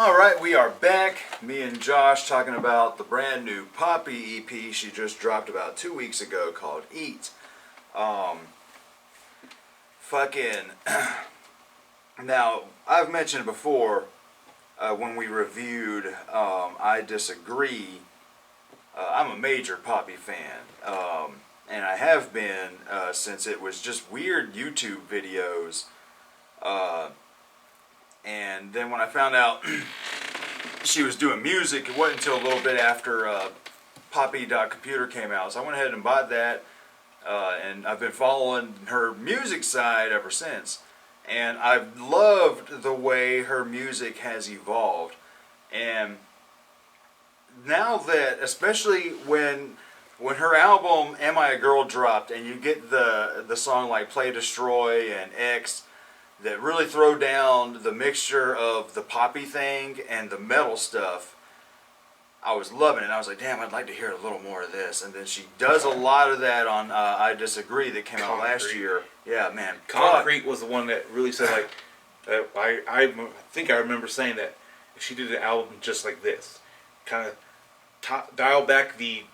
Alright, we are back. Me and Josh talking about the brand new Poppy EP she just dropped about 2 weeks ago called Eat. Fucking. Now, I've mentioned before when we reviewed I Disagree, I'm a major Poppy fan. And I have been since it was just weird YouTube videos. And then when I found out she was doing music, it wasn't until a little bit after Poppy.computer came out. So I went ahead and bought that. And I've been following her music side ever since. And I've loved the way her music has evolved. And now that, especially when her album Am I a Girl dropped, and you get the song like Play Destroy and X, that really throw down the mixture of the poppy thing and the metal stuff, I was loving it. I was like, damn, I'd like to hear a little more of this. And then she does a lot of that on I Disagree that came out last year. Yeah, man. Concrete was the one that really said, like, I think I remember saying that if she did an album just like this, kind of dial back the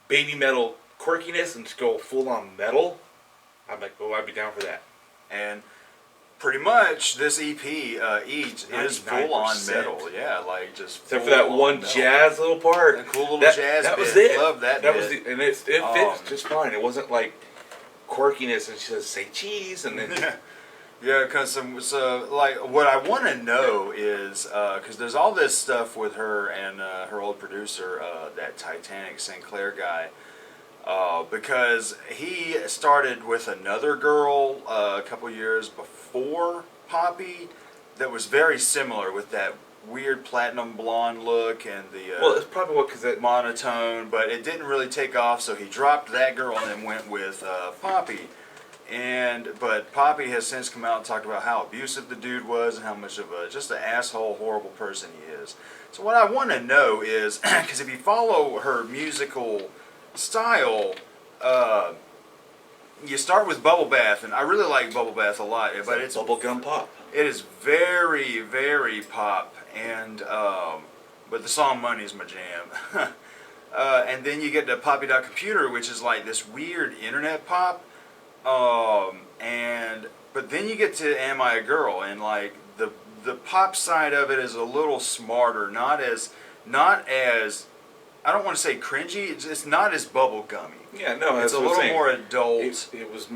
baby metal quirkiness and just go full on metal, I'm like, oh, I'd be down for that. And pretty much this EP, Eat, is full on metal. Yeah, like just except for that one metal. Jazz little part. A cool little jazz that bit. Was it. Love that bit. Was and it fits just fine. It wasn't like quirkiness and she says, say cheese, and then... Yeah, because like, what I want to know is, because there's all this stuff with her and her old producer, that Titanic Sinclair guy, because he started with another girl a couple years before Poppy that was very similar with that weird platinum blonde look and the well, it's probably what, because that monotone, but it didn't really take off, so he dropped that girl and then went with Poppy. But Poppy has since come out and talked about how abusive the dude was and how much of just an asshole, horrible person he is. So what I want to know is, because if you follow her musical style, you start with Bubble Bath, and I really like Bubble Bath a lot, but it's bubblegum pop. It is very, very pop, and but the song Money is my jam. And then you get to Poppy.computer, which is like this weird internet pop. But then you get to Am I a Girl, and like the pop side of it is a little smarter, not as I don't want to say cringy, it's not as bubblegummy. Yeah, no, it's a little more adult. It was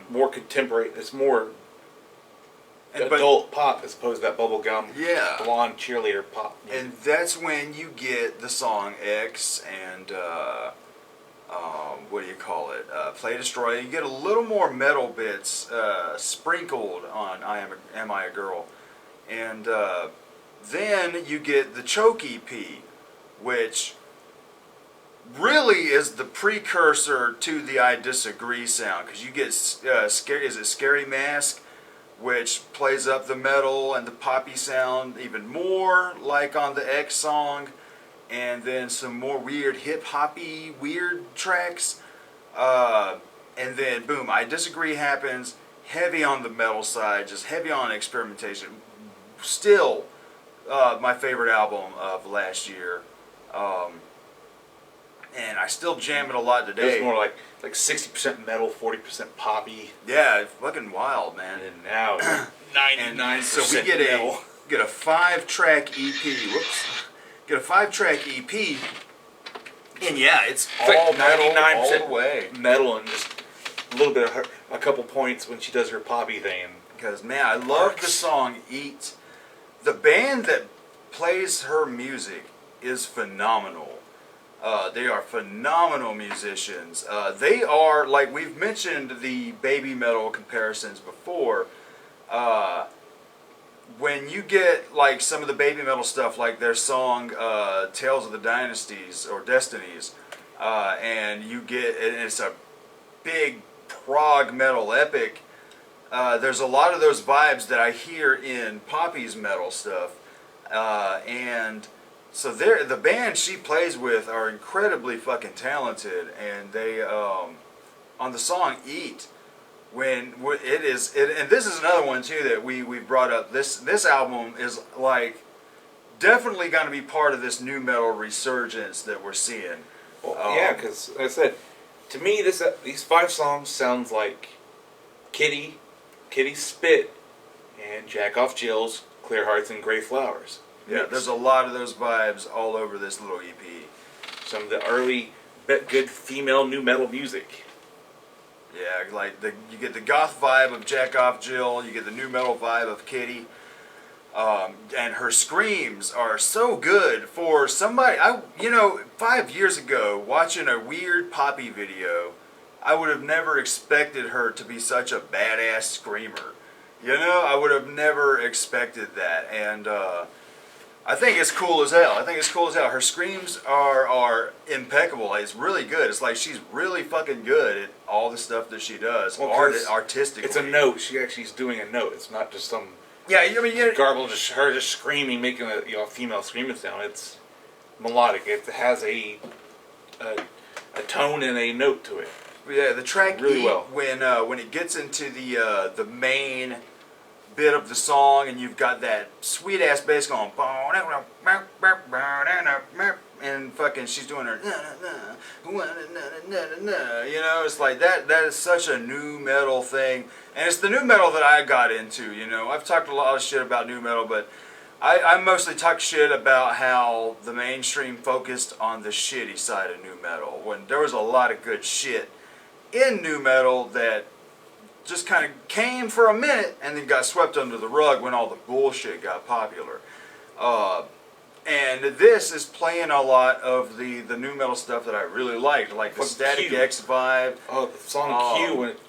more contemporary. It's more adult pop as opposed to that bubblegum blonde cheerleader pop music. And that's when you get the song X and what do you call it? Play Destroy. You get a little more metal bits sprinkled on Am I a Girl, and then you get the Choke EP, which really is the precursor to the I Disagree sound, because you get Scary Mask, which plays up the metal and the poppy sound even more, like on the X song. And then some more weird hip-hoppy weird tracks. And then, boom, I Disagree happens. Heavy on the metal side, just heavy on experimentation. Still, my favorite album of last year. And I still jam it a lot today. It was more like 60% metal, 40% poppy. Yeah, it's fucking wild, man. And now, 99% so we get metal. Get a 5-track EP. Whoops. Get a 5-track EP, and yeah, it's all metal all the way. Metal and just a little bit of a couple points when she does her poppy thing. Because man, I love the song Eat. The band that plays her music is phenomenal. They are phenomenal musicians. They are, like we've mentioned the baby metal comparisons before. When you get like some of the baby metal stuff, like their song Tales of the Dynasties or Destinies, and it's a big prog metal epic, there's a lot of those vibes that I hear in Poppy's metal stuff, and so the band she plays with are incredibly fucking talented, and they on the song Eat, and this is another one too that we brought up. This album is like definitely going to be part of this new metal resurgence that we're seeing. Well, yeah, because like I said, to me, these 5 songs sounds like Kitty, Kitty Spit, and Jack Off Jill's Clear Hearts and Gray Flowers. Yeah, Mixed. there's a lot of those vibes all over this little EP. Some of the early, good female new metal music. Yeah, like you get the goth vibe of Jack Off Jill, you get the new metal vibe of Kitty, and her screams are so good for somebody. 5 years ago, watching a weird Poppy video, I would have never expected her to be such a badass screamer. I would have never expected that, and I think it's cool as hell. Her screams are impeccable. It's really good. It's like she's really fucking good at all the stuff that she does, artistically. It's a note. She actually is doing a note. It's not just some garble, her just screaming, making a female screaming sound. It's melodic. It has a tone and a note to it. Yeah, the track really E, well. When it gets into the main bit of the song, and you've got that sweet ass bass going, and fucking she's doing her, it's like that is such a new metal thing, and it's the new metal that I got into. I've talked a lot of shit about new metal, but I mostly talk shit about how the mainstream focused on the shitty side of new metal, when there was a lot of good shit in new metal that just kind of came for a minute and then got swept under the rug when all the bullshit got popular. And this is playing a lot of the new metal stuff that I really liked, like the Static X vibe. Oh, the song Q when it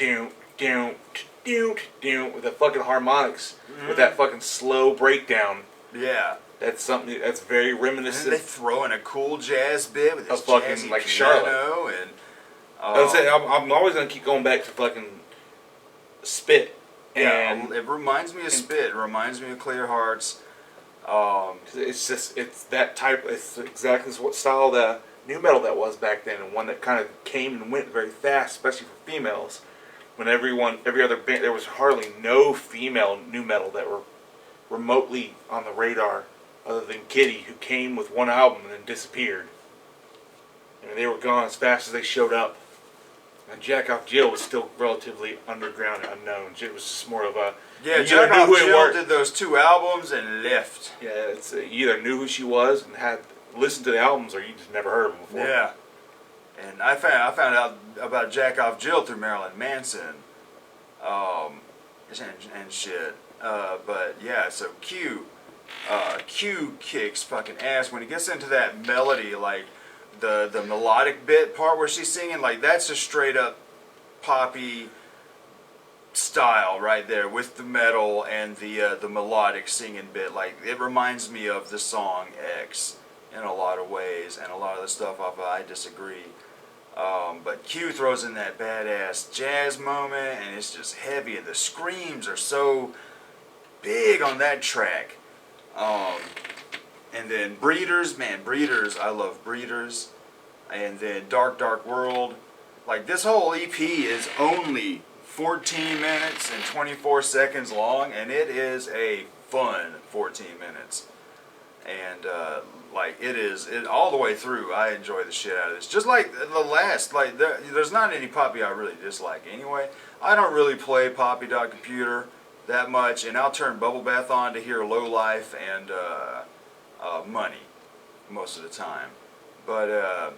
with the fucking harmonics, with that fucking slow breakdown. Yeah. That's something that's very reminiscent. And they throw in a cool jazz bit with this fucking jazzy like piano Charlotte. And I'm always gonna keep going back to fucking Spit. And it reminds me of Spit. It reminds me of Clear Hearts. It's that type. It's exactly what style the new metal that was back then, and one that kind of came and went very fast, especially for females. When every other band, there was hardly no female new metal that were remotely on the radar, other than Kitty, who came with one album and then disappeared. I mean, they were gone as fast as they showed up. And Jack Off Jill was still relatively underground and unknown. It was just more of a... Yeah, Jack Off Jill did those 2 albums and left. Yeah, it's you either knew who she was and had listened to the albums, or you just never heard of them before. Yeah. And I found out about Jack Off Jill through Marilyn Manson. And shit. But yeah, so Q kicks fucking ass. When it gets into that melody, like... The melodic bit part where she's singing, like that's a straight up poppy style right there with the metal and the melodic singing bit. Like it reminds me of the song X in a lot of ways, and a lot of the stuff off of I Disagree. But Q throws in that badass jazz moment, and it's just heavy, and the screams are so big on that track. And then Breeders, I love Breeders. And then Dark Dark World. Like this whole EP is only 14 minutes and 24 seconds long, and it is a fun 14 minutes. And it all the way through, I enjoy the shit out of this. Just like the last, there's not any Poppy I really dislike anyway. I don't really play Poppy.computer that much, and I'll turn Bubble Bath on to hear Low Life and Money most of the time. But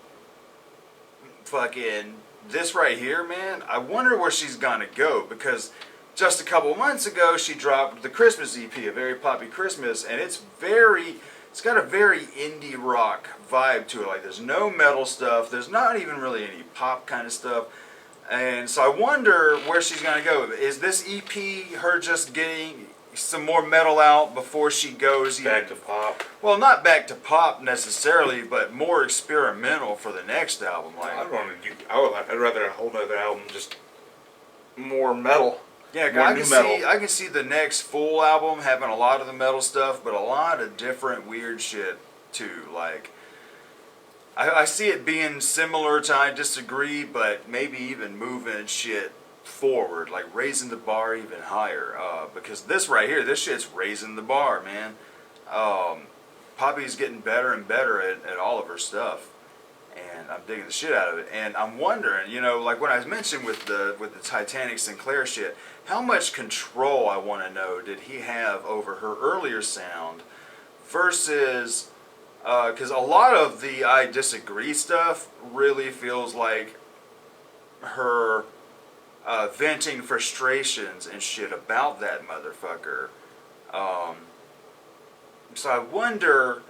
fucking this right here, man, I wonder where she's gonna go, because just a couple months ago she dropped the Christmas EP, A Very Poppy Christmas, and it's got a very indie rock vibe to it. Like there's no metal stuff, there's not even really any pop kind of stuff. And so I wonder where she's gonna go. Is this EP her just getting some more metal out before she goes back to pop? Well, not back to pop necessarily, but more experimental for the next album. Like I'd rather a whole other album, just more metal. Yeah, I can see the next full album having a lot of the metal stuff, but a lot of different weird shit too. Like I see it being similar to I Disagree, but maybe even moving shit forward, like raising the bar even higher. Because this right here, this shit's raising the bar, man. Poppy's getting better and better at all of her stuff, and I'm digging the shit out of it. And I'm wondering, you know, like what I mentioned with the Titanic Sinclair shit, how much control, I want to know, did he have over her earlier sound versus, because a lot of the I Disagree stuff really feels like her venting frustrations and shit about that motherfucker. So I wonder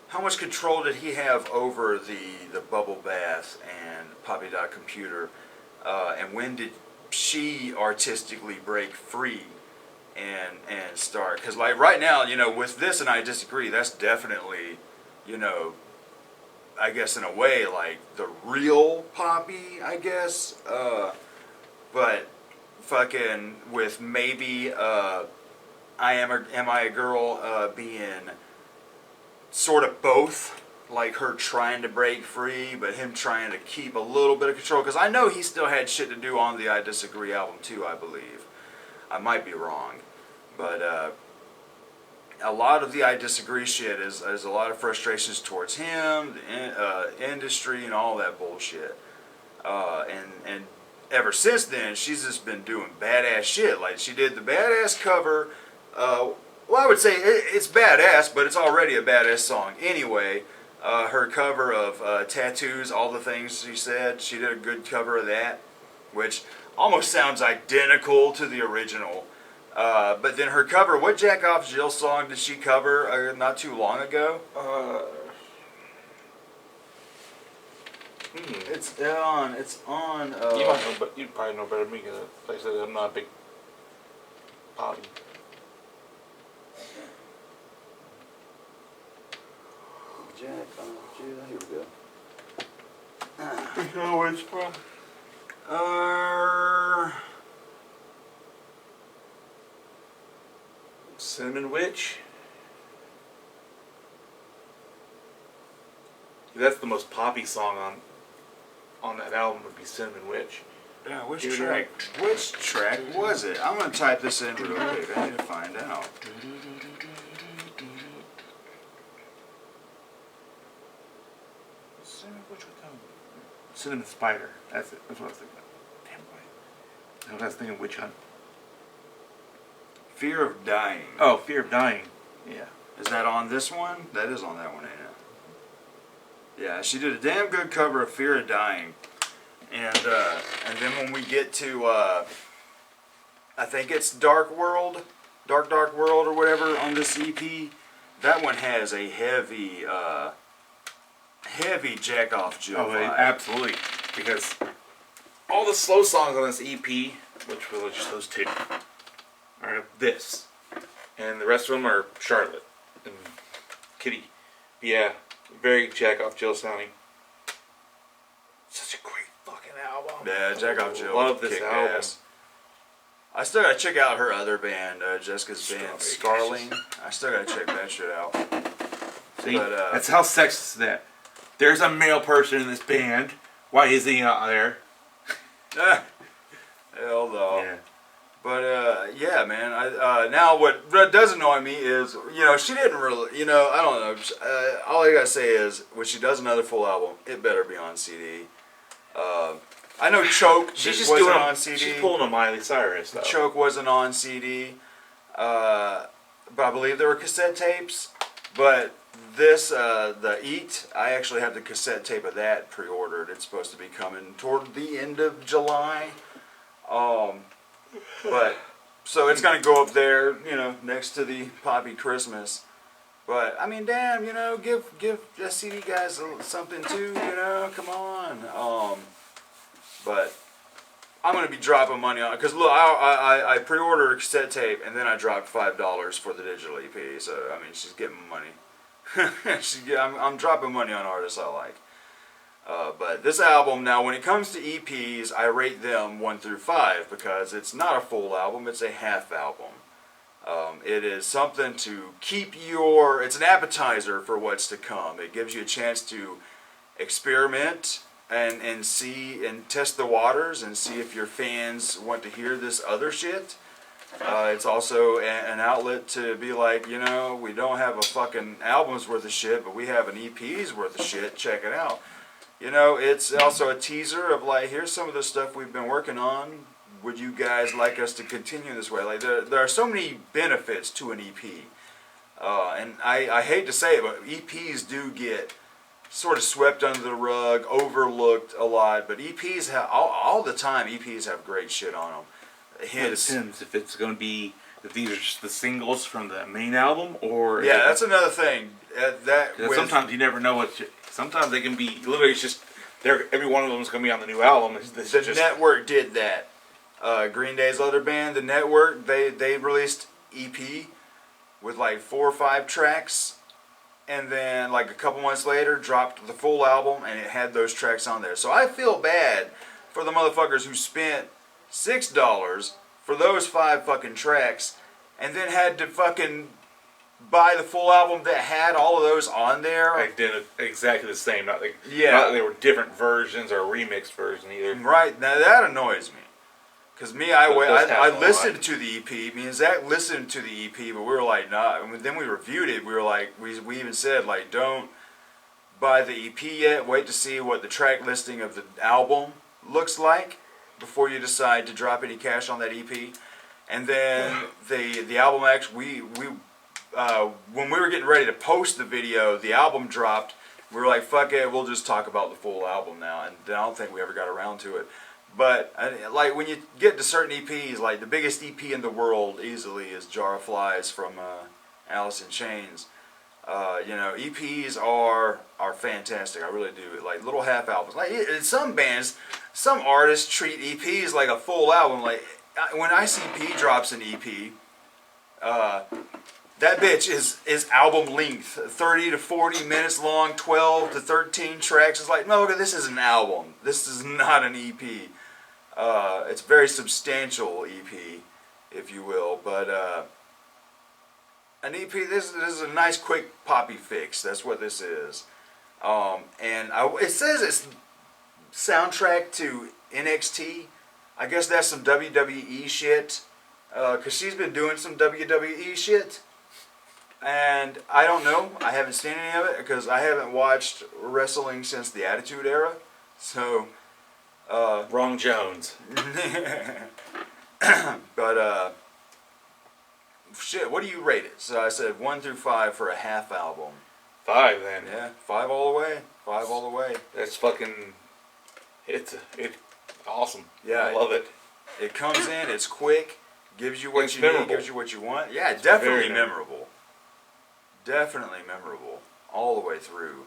how much control did he have over the bubble bath and Poppy Dot Computer, and when did she artistically break free and start? Because like right now, you know, with this and I Disagree, that's definitely, you know, I guess in a way like the real Poppy, I guess. But fucking with maybe Am I a Girl being sort of both, like her trying to break free, but him trying to keep a little bit of control. Because I know he still had shit to do on the I Disagree album too, I believe. I might be wrong. But a lot of the I Disagree shit is a lot of frustrations towards him, the industry, and all that bullshit. And ever since then, she's just been doing badass shit. Like, she did the badass cover. Well, I would say it's badass, but it's already a badass song anyway. Her cover of Tattoos, All the Things She Said, she did a good cover of that, which almost sounds identical to the original. But then her cover, what Jack Off Jill song did she cover not too long ago? It's on. You might know, but you probably know better than me because, like I said, I'm not a big Poppy. Jack Off Jill. Here we go. You know where it's from? Cinnamon Witch. That's the most poppy song on that album would be Cinnamon Witch. Yeah, which track was it? I'm gonna type this in real quick. I need to find out. Cinnamon Spider. That's it. That's what I was thinking of. Damn right. I was thinking Witch Hunt. Fear of Dying. Oh, Fear of Dying. Yeah. Is that on this one? That is on that one, ain't it? Yeah, she did a damn good cover of Fear of Dying. And then when we get to, I think it's Dark World or whatever on this EP, that one has a heavy Jack Off Jill vibe. Absolutely. Because all the slow songs on this EP, which were just those two, are this. And the rest of them are Charlotte and Kitty. Yeah, very Jack Off Jill sounding. Such a great fucking album. Yeah, Jack Off Jill. Love this album. Ass. I still gotta check out her other band, Jessica's band, Scarling. I still gotta check that shit out. See, But, that's how sexist that. There's a male person in this band. Why is he not there? Hell no. Yeah. But yeah, man. Now what does annoy me is, you know, she didn't really, you know, I don't know. All I gotta say is, when she does another full album, it better be on CD. I know Choke She's just wasn't doing on CD. She's pulling a Miley Cyrus though. Choke wasn't on CD, but I believe there were cassette tapes. But this, the Eat, I actually have the cassette tape of that pre-ordered. It's supposed to be coming toward the end of July. But so it's gonna go up there, you know, next to the Poppy Christmas. But I mean, damn, you know, give the CD guys something too, you know, come on. But I'm gonna be dropping money on it because look, I pre-ordered a cassette tape and then I dropped $5 for the digital EP. So I mean, she's getting money. I'm dropping money on artists I like. But this album, now when it comes to EPs, I rate them 1 through 5 because it's not a full album, it's a half album. It is something to keep it's an appetizer for what's to come. It gives you a chance to experiment and see and test the waters and see if your fans want to hear this other shit. It's also an outlet to be like, you know, we don't have a fucking album's worth of shit, but we have an EP's worth of shit. Check it out. You know, it's also a teaser of like, here's some of the stuff we've been working on. Would you guys like us to continue this way? Like, there are so many benefits to an EP. And I hate to say it, but EPs do get sort of swept under the rug, overlooked a lot. But EPs have, all the time, EPs have great shit on them. It Hence, depends if it's going to be, if these are just the singles from the main album, or yeah, that's another thing. Sometimes you never know what. Sometimes they can be literally. It's just every one of them is going to be on the new album. The network did that. Green Day's other band, the network, they released EP with like 4 or 5 tracks, and then like a couple months later dropped the full album, and it had those tracks on there. So I feel bad for the motherfuckers who spent $6 for those 5 fucking tracks, and then had to fucking buy the full album that had all of those on there. I did it exactly the same. Not like, Yeah. not that they were different versions or a remixed version either. Right, now that annoys me. Because me, I happen a listened lot. to the EP. Me and Zach listened to the EP, but we were like, nah. And then we reviewed it. We were like, we even said, like, don't buy the EP yet. Wait to see what the track listing of the album looks like before you decide to drop any cash on that EP. And then the album actually, when we were getting ready to post the video, the album dropped. We were like, fuck it, we'll just talk about the full album now. And I don't think we ever got around to it. But like when you get to certain EPs, like the biggest EP in the world easily is Jar of Flies from Alice in Chains. You know, EPs are fantastic. I really do. Like little half albums. Like in some bands, some artists treat EPs like a full album. Like when ICP drops an EP, that bitch is album length, 30 to 40 minutes long, 12 to 13 tracks. It's like, no, this is an album. This is not an EP. It's a very substantial EP, if you will, but an EP, this is a nice quick poppy fix. That's what this is. It says it's soundtrack to NXT. I guess that's some WWE shit, because she's been doing some WWE shit. And I don't know. I haven't seen any of it because I haven't watched wrestling since the Attitude Era. So, Wrong Jones. but shit. What do you rate it? So I said 1 through 5 for a half album. 5 then. Yeah, 5 all the way. 5 all the way. That's fucking. It's awesome. Yeah, I love it. It comes in. It's quick. Gives you what It's you memorable. need. Gives you what you want. Yeah, definitely Very memorable. Definitely memorable all the way through.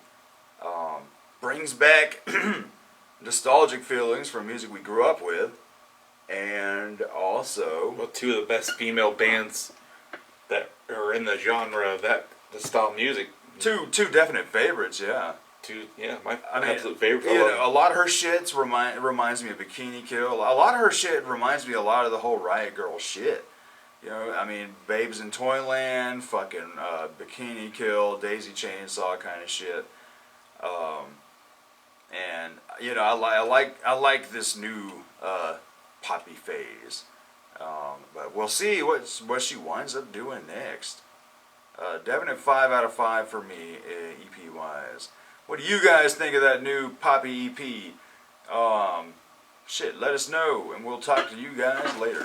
Brings back nostalgic feelings from music we grew up with, and also Well, 2 of the best female bands that are in the genre of the style of music. two definite favorites. Yeah, 2, yeah, my I mean, absolute favorite. you know, a lot of her shit reminds me of Bikini Kill. A lot of her shit reminds me a lot of the whole Riot Girl shit. You know, I mean, Babes in Toyland, fucking Bikini Kill, Daisy Chainsaw kind of shit. And you know, I like this new poppy phase. But we'll see what she winds up doing next. Definite 5 out of 5 for me, EP wise. What do you guys think of that new poppy EP? Shit, let us know, and we'll talk to you guys later.